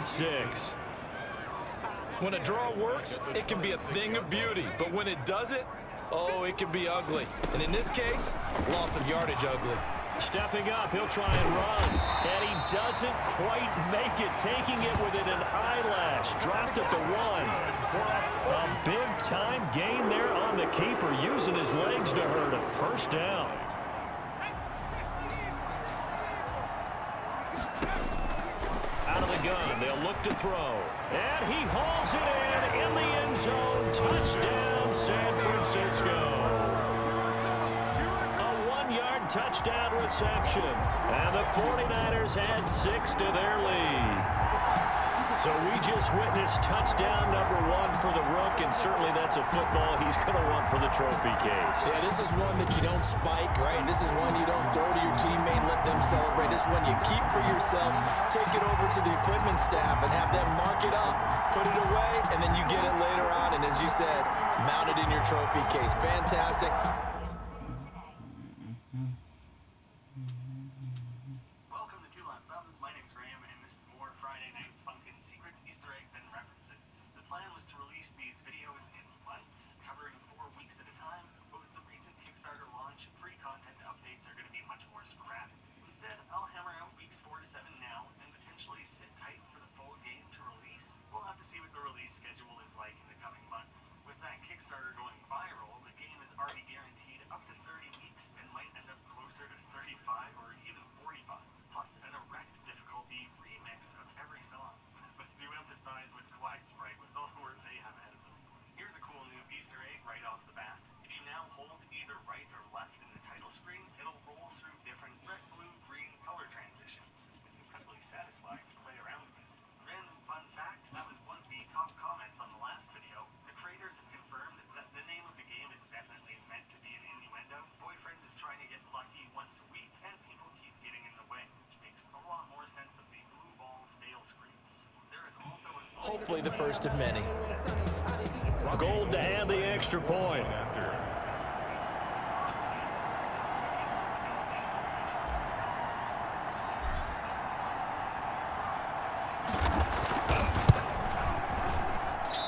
26. When a draw works, it can be a thing of beauty. But when it doesn't, oh, it can be ugly. And in this case, loss of yardage ugly. Stepping up, he'll try and run. And he doesn't quite make it, taking it within an eyelash. Dropped at the 1. A big-time gain there on the keeper, using his legs to hurt him. First down. Out of the gun, they'll look to throw. And he hauls it in the end zone. Touchdown, San Francisco. Touchdown reception, and the 49ers add 6 to their lead. So we just witnessed touchdown number 1 for the Rook, and certainly that's a football he's going to want for the trophy case. Yeah, this is one that you don't spike, right? This is one you don't throw to your teammate and let them celebrate. This is one you keep for yourself, take it over to the equipment staff and have them mark it up, put it away, and then you get it later on, and as you said, mount it in your trophy case. Fantastic. Hopefully the first of many. Gold to add the extra point.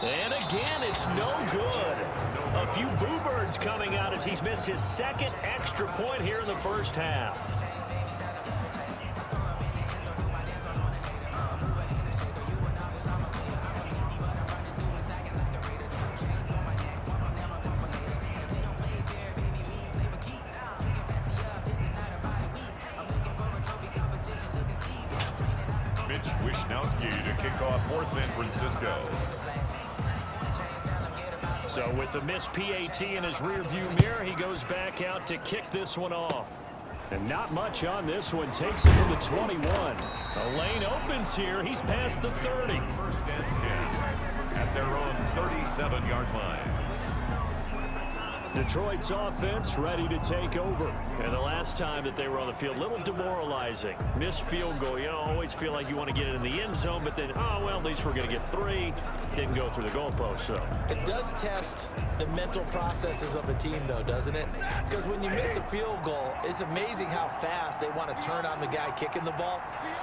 And again, it's no good. A few boo birds coming out as he's missed his second extra point here in the first half. To kick off for San Francisco. So with the missed PAT in his rearview mirror, he goes back out to kick this one off. And not much on this one. Takes it from the 21. A lane opens here. He's past the 30. First and 10 at their own 37-yard line. Detroit's offense ready to take over. And the last time that they were on the field, a little demoralizing. Missed field goal. You always feel like you want to get it in the end zone, but then, oh, well, at least we're going to get 3. Didn't go through the goalpost, so. It does test the mental processes of a team, though, doesn't it? Because when you miss a field goal, it's amazing how fast they want to turn on the guy kicking the ball.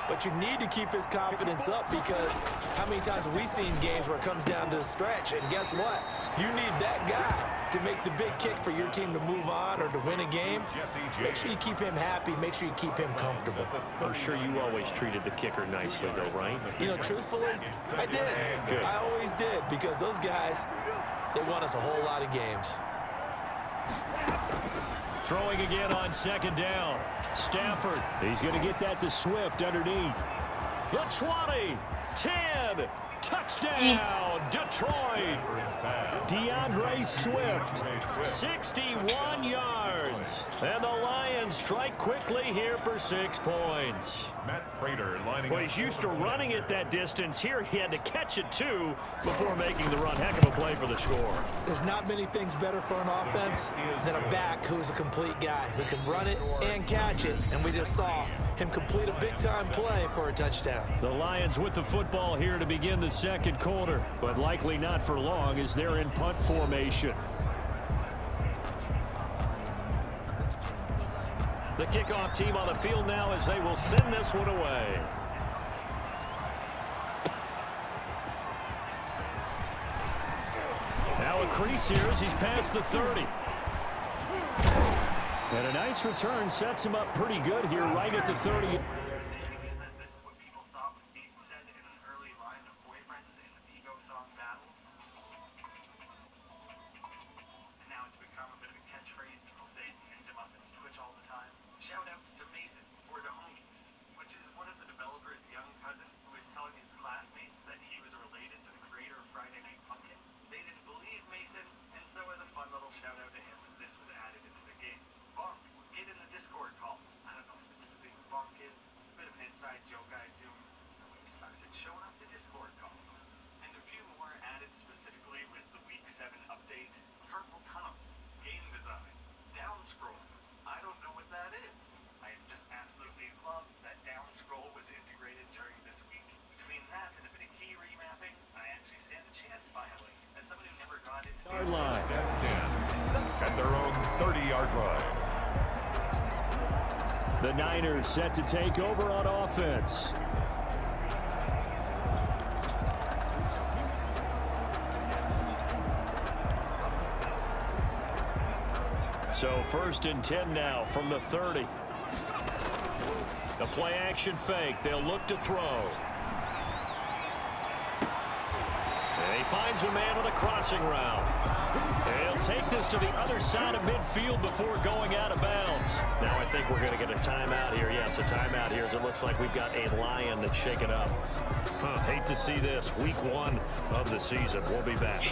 But you need to keep his confidence up, because how many times have we seen games where it comes down to the stretch? And guess what? You need that guy to make the big kick for your team to move on or to win a game. Make sure you keep him happy. Make sure you keep him comfortable. I'm sure you always treated the kicker nicely, though, right? You know, truthfully, I did. Good. I always did, because those guys, they won us a whole lot of games. Throwing again on second down. Stafford, he's going to get that to Swift underneath. The 20, 10, touchdown, Detroit. DeAndre Swift, 61 yards. And the Lions strike quickly here for 6 points. Matt Prater lining well, he's used to running it that distance. Here he had to catch it, too, before making the run. Heck of a play for the score. There's not many things better for an offense than a back who's a complete guy who can run it and catch it. And we just saw him complete a big-time play for a touchdown. The Lions with the football here to begin the second quarter, but likely not for long as they're in punt formation. The kickoff team on the field now as they will send this one away. crease here as he's past the 30. And a nice return sets him up pretty good here right at the 30. Shoutouts to Mason or the homies, which is one of the developers' young cousin who was telling his classmates that he was related to the creator of Friday Night Funkin'. They didn't believe Mason, and so as a fun little shout out to him, this was added into the game. Bunk, get in the Discord call. I don't know specifically who Bunk is. It's a bit of an inside joke, I assume. Somebody sucks at showing up to Discord calls. And a few more added specifically with the Week 7 update. Purple Tunnel, game design, down scroll. I don't know what that is. I just absolutely love that down scroll was integrated during this week. Between that and a bit of key remapping, I actually stand a chance finally. As someone who never got into Yard line. At their own 30-yard line. The Niners set to take over on offense. So 1st and 10 now from the 30. The play action fake. They'll look to throw. And he finds a man on a crossing route. He'll take this to the other side of midfield before going out of bounds. Now I think we're going to get a timeout here. Yes, a timeout here as it looks like we've got a lion that's shaken up. Hate to see this. Week 1 of the season. We'll be back.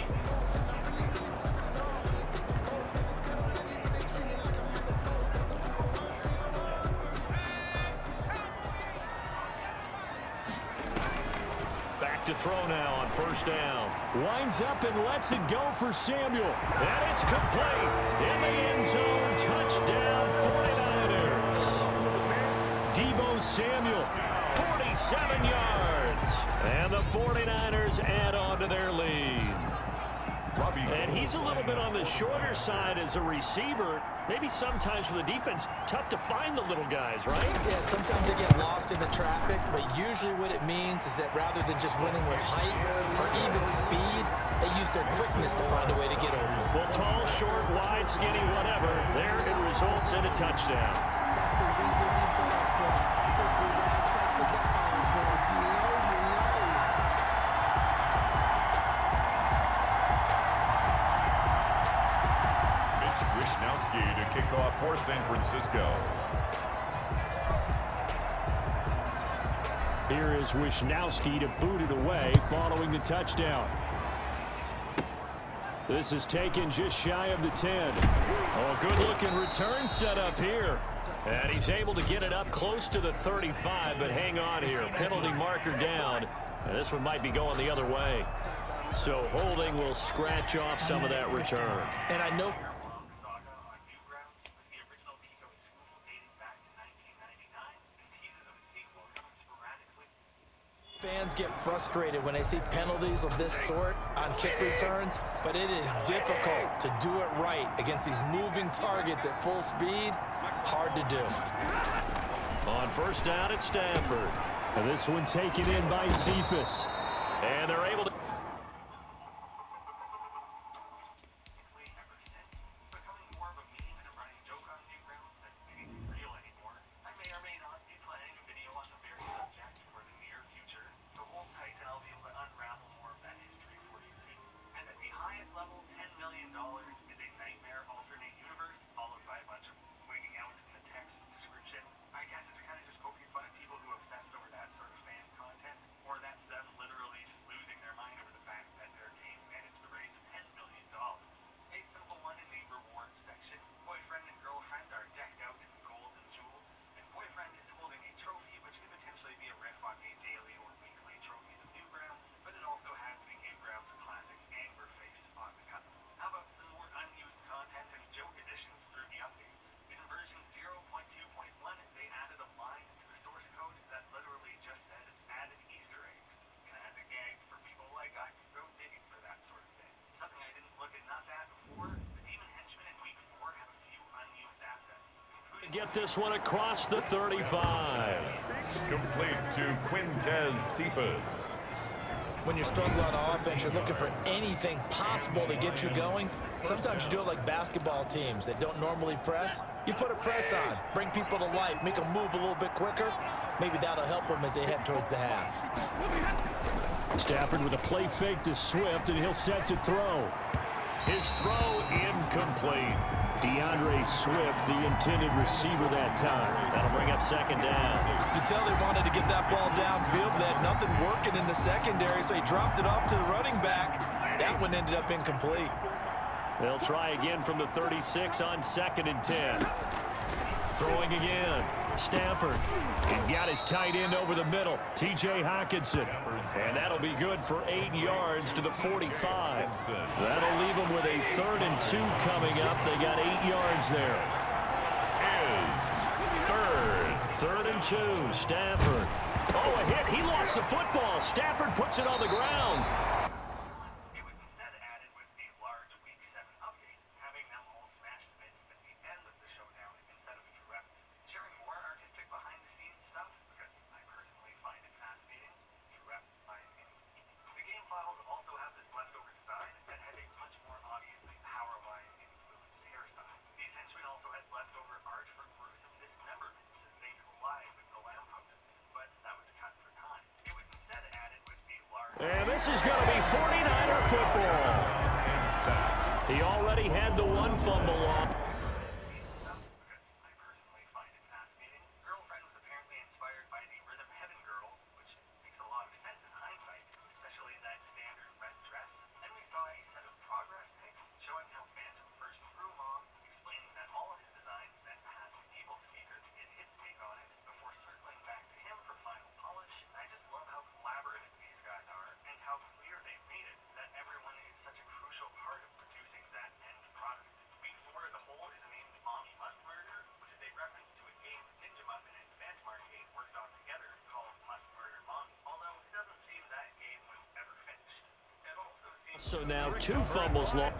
To throw now on 1st down. Winds up and lets it go for Samuel. And it's complete. In the end zone. Touchdown 49ers. Deebo Samuel. 47 yards. And the 49ers add on to their lead. And he's a little bit on the shorter side as a receiver. Maybe sometimes for the defense, tough to find the little guys, right? Yeah, sometimes they get lost in the traffic, but usually what it means is that rather than just winning with height or even speed, they use their quickness to find a way to get open. Well, tall, short, wide, skinny, whatever, there it results in a touchdown. To kick off for San Francisco. Here is Wisnowski to boot it away following the touchdown. This is taken just shy of the 10. Oh, good-looking return set up here. And he's able to get it up close to the 35, but hang on here. Penalty marker down. And this one might be going the other way. So holding will scratch off some of that return. And I know fans get frustrated when they see penalties of this sort on kick returns, but it is difficult to do it right against these moving targets at full speed. Hard to do. On 1st down at Stafford. And this one taken in by Cephas. And they're able to... Get this one across the 35. Complete to Quintez Cephas. When you're struggling on offense, you're looking for anything possible to get you going. Sometimes you do it like basketball teams that don't normally press. You put a press on, bring people to life, make them move a little bit quicker. Maybe that'll help them as they head towards the half. Stafford with a play fake to Swift, and he'll set to throw. His throw incomplete. DeAndre Swift, the intended receiver that time. That'll bring up second down. You can tell they wanted to get that ball downfield, but they had nothing working in the secondary, so he dropped it off to the running back. That one ended up incomplete. They'll try again from the 36 on 2nd and 10. Throwing again. Stafford. He's got his tight end over the middle. T.J. Hockenson. And that'll be good for 8 yards to the 45. That'll leave them with a 3rd and 2 coming up. They got 8 yards there. Third and 2. Stafford. Oh, a hit. He lost the football. Stafford puts it on the ground. It was instead added with a large Week 7 update, having them all smash the bits at the end of the showdown instead of throughout. Sharing more artistic behind-the-scenes stuff, because I personally find it fascinating, throughout my opinion. The game files also have this leftover design that had a much more obviously power-line influenced hairstyle. These henchmen also had leftover art for gruesome dismemberment, since they collide with the lampposts, but that was cut for time. It was instead added with a large... And this is going to be 49er football. He already had the one fumble off. Because I personally find it fascinating. Girlfriend was apparently inspired by the Rhythm Heaven Girl, which makes a lot of sense in hindsight, especially that standard red dress. Then we saw a set of progress pics showing how Phantom first grew long, explaining that all his designs then passed the Evil Speaker to get his take on it, before circling back to him for final polish. I just love how collaborative these guys are, and how clear they've made it that everyone is such a crucial part of producing that end product. Week 4 as a whole is named Mommy Must Murder, which is a reference to a game Ninja Muffin and Phantom Arcade worked on together called Must Murder Mommy, although it doesn't seem that game was ever finished. It also seems So now 2 fumbles long.